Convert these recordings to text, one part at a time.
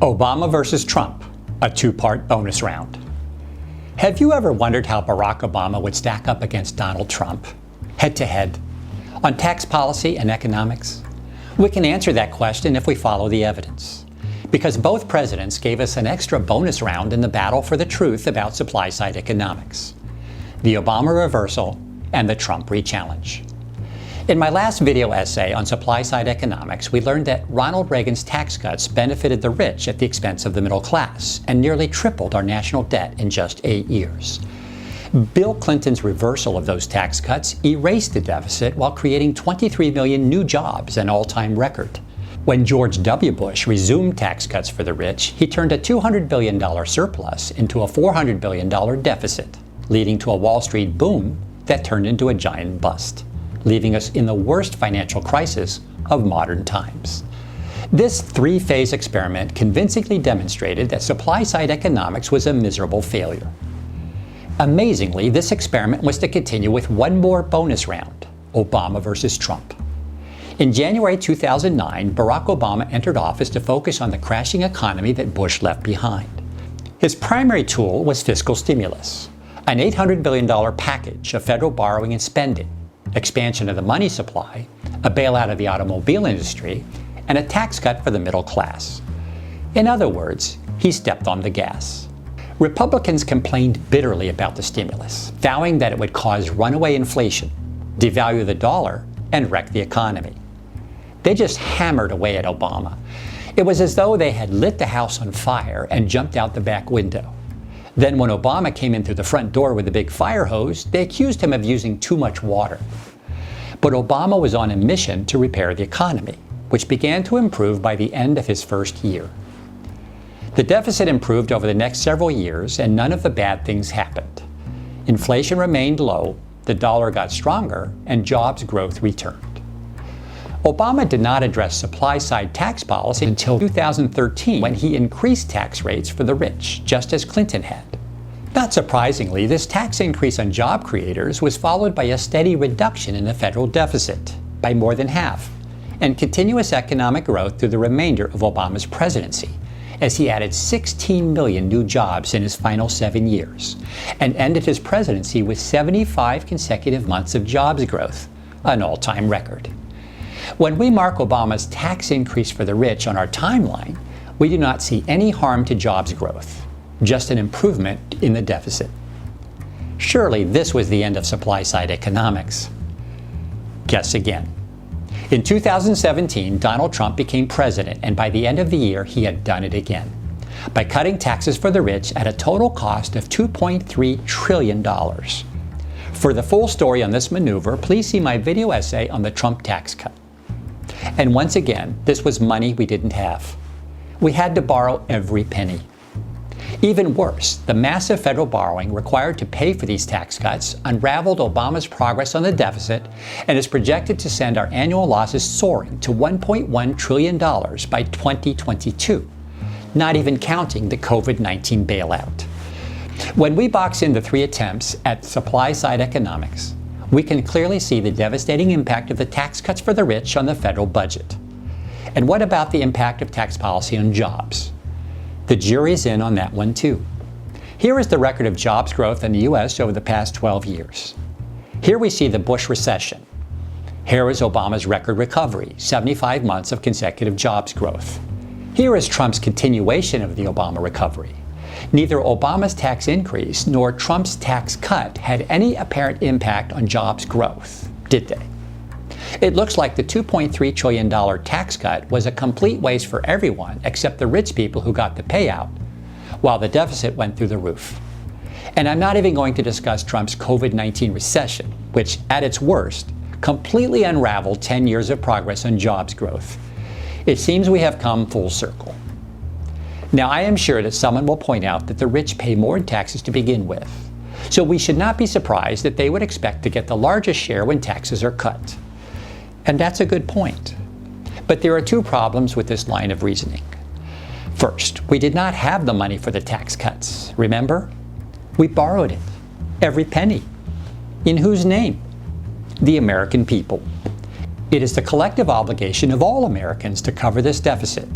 Obama versus Trump, a two-part bonus round. Have you ever wondered how Barack Obama would stack up against Donald Trump, head-to-head, on tax policy and economics? We can answer that question if we follow the evidence, because both presidents gave us an extra bonus round in the battle for the truth about supply-side economics, the Obama reversal and the Trump Rechallenge. In my last video essay on supply-side economics, we learned that Ronald Reagan's tax cuts benefited the rich at the expense of the middle class and nearly tripled our national debt in just 8 years. Bill Clinton's reversal of those tax cuts erased the deficit while creating 23 million new jobs, an all-time record. When George W. Bush resumed tax cuts for the rich, he turned a $200 billion surplus into a $400 billion deficit, leading to a Wall Street boom that turned into a giant bust, leaving us in the worst financial crisis of modern times. This three-phase experiment convincingly demonstrated that supply-side economics was a miserable failure. Amazingly, this experiment was to continue with one more bonus round, Obama versus Trump. In January 2009, Barack Obama entered office to focus on the crashing economy that Bush left behind. His primary tool was fiscal stimulus, an $800 billion package of federal borrowing and spending, expansion of the money supply, a bailout of the automobile industry, and a tax cut for the middle class. In other words, he stepped on the gas. Republicans complained bitterly about the stimulus, vowing that it would cause runaway inflation, devalue the dollar, and wreck the economy. They just hammered away at Obama. It was as though they had lit the house on fire and jumped out the back window. Then when Obama came in through the front door with a big fire hose, they accused him of using too much water. But Obama was on a mission to repair the economy, which began to improve by the end of his first year. The deficit improved over the next several years, and none of the bad things happened. Inflation remained low, the dollar got stronger, and jobs growth returned. Obama did not address supply-side tax policy until 2013, when he increased tax rates for the rich, just as Clinton had. Not surprisingly, this tax increase on job creators was followed by a steady reduction in the federal deficit, by more than half, and continuous economic growth through the remainder of Obama's presidency, as he added 16 million new jobs in his final 7 years, and ended his presidency with 75 consecutive months of jobs growth, an all-time record. When we mark Obama's tax increase for the rich on our timeline, we do not see any harm to jobs growth, just an improvement in the deficit. Surely this was the end of supply-side economics. Guess again. In 2017, Donald Trump became president, and by the end of the year, he had done it again, by cutting taxes for the rich at a total cost of $2.3 trillion. For the full story on this maneuver, please see my video essay on the Trump tax cut. And once again, this was money we didn't have. We had to borrow every penny. Even worse, the massive federal borrowing required to pay for these tax cuts unraveled Obama's progress on the deficit and is projected to send our annual losses soaring to $1.1 trillion by 2022, not even counting the COVID-19 bailout. When we box in the three attempts at supply-side economics, we can clearly see the devastating impact of the tax cuts for the rich on the federal budget. And what about the impact of tax policy on jobs? The jury's in on that one too. Here is the record of jobs growth in the U.S. over the past 12 years. Here we see the Bush recession. Here is Obama's record recovery, 75 months of consecutive jobs growth. Here is Trump's continuation of the Obama recovery. Neither Obama's tax increase nor Trump's tax cut had any apparent impact on jobs growth, did they? It looks like the $2.3 trillion tax cut was a complete waste for everyone except the rich people who got the payout, while the deficit went through the roof. And I'm not even going to discuss Trump's COVID-19 recession, which, at its worst, completely unraveled 10 years of progress on jobs growth. It seems we have come full circle. Now, I am sure that someone will point out that the rich pay more in taxes to begin with, so we should not be surprised that they would expect to get the largest share when taxes are cut. And that's a good point. But there are two problems with this line of reasoning. First, we did not have the money for the tax cuts, remember? We borrowed it, every penny. In whose name? The American people. It is the collective obligation of all Americans to cover this deficit.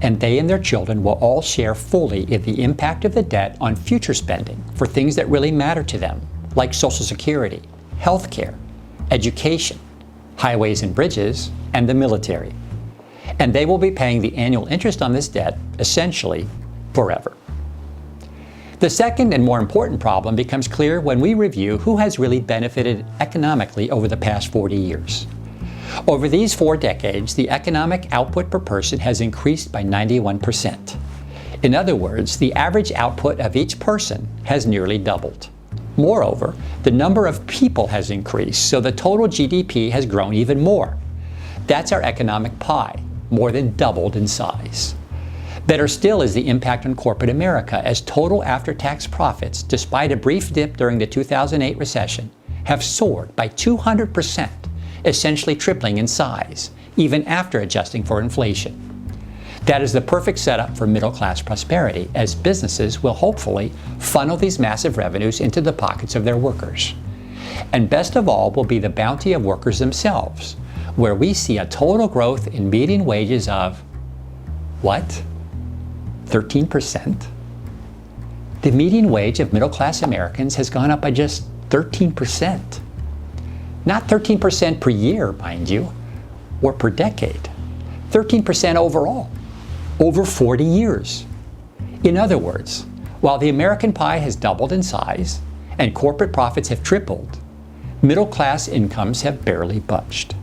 and they and their children will all share fully in the impact of the debt on future spending for things that really matter to them, like Social Security, health care, education, highways and bridges, and the military. And they will be paying the annual interest on this debt, essentially, forever. The second and more important problem becomes clear when we review who has really benefited economically over the past 40 years. Over these 4 decades, the economic output per person has increased by 91%. In other words, the average output of each person has nearly doubled. Moreover, the number of people has increased, so the total GDP has grown even more. That's our economic pie, more than doubled in size. Better still is the impact on corporate America, as total after-tax profits, despite a brief dip during the 2008 recession, have soared by 200%, essentially tripling in size, even after adjusting for inflation. That is the perfect setup for middle-class prosperity, as businesses will hopefully funnel these massive revenues into the pockets of their workers. And best of all will be the bounty of workers themselves, where we see a total growth in median wages of, what? 13%? The median wage of middle-class Americans has gone up by just 13%. Not 13% per year, mind you, or per decade. 13% overall, over 40 years. In other words, while the American pie has doubled in size and corporate profits have tripled, middle-class incomes have barely budged.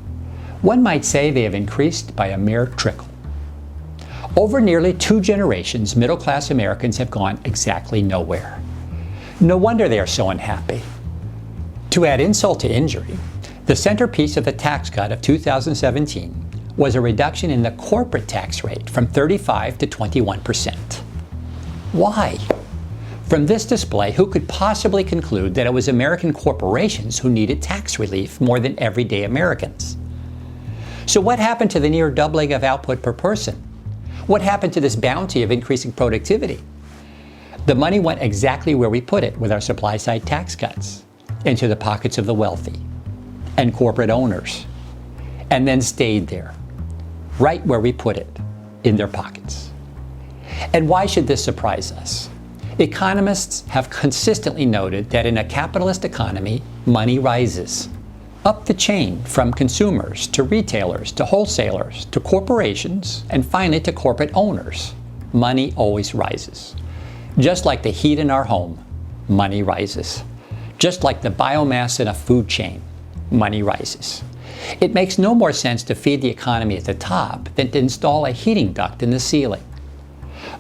One might say they have increased by a mere trickle. Over nearly 2 generations, middle-class Americans have gone exactly nowhere. No wonder they are so unhappy. To add insult to injury, the centerpiece of the tax cut of 2017 was a reduction in the corporate tax rate from 35% to 21%. Why? From this display, who could possibly conclude that it was American corporations who needed tax relief more than everyday Americans? So what happened to the near doubling of output per person? What happened to this bounty of increasing productivity? The money went exactly where we put it with our supply-side tax cuts, into the pockets of the wealthy and corporate owners, and then stayed there, right where we put it, in their pockets. And why should this surprise us? Economists have consistently noted that in a capitalist economy, money rises. Up the chain, from consumers to retailers to wholesalers to corporations and finally to corporate owners, money always rises. Just like the heat in our home, money rises. Just like the biomass in a food chain, money rises. It makes no more sense to feed the economy at the top than to install a heating duct in the ceiling.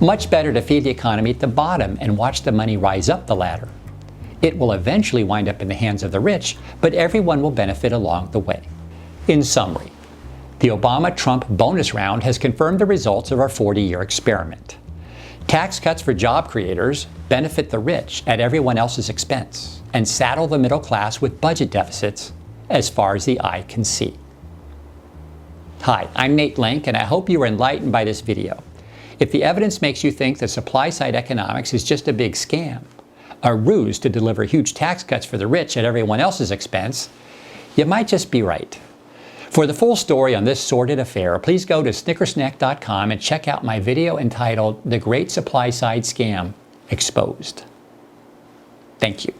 Much better to feed the economy at the bottom and watch the money rise up the ladder. It will eventually wind up in the hands of the rich, but everyone will benefit along the way. In summary, the Obama-Trump bonus round has confirmed the results of our 40-year experiment. Tax cuts for job creators benefit the rich at everyone else's expense and saddle the middle class with budget deficits as far as the eye can see. Hi, I'm Nate Link, and I hope you were enlightened by this video. If the evidence makes you think that supply-side economics is just a big scam, a ruse to deliver huge tax cuts for the rich at everyone else's expense, you might just be right. For the full story on this sordid affair, please go to snickersnack.com and check out my video entitled The Great Supply Side Scam Exposed. Thank you.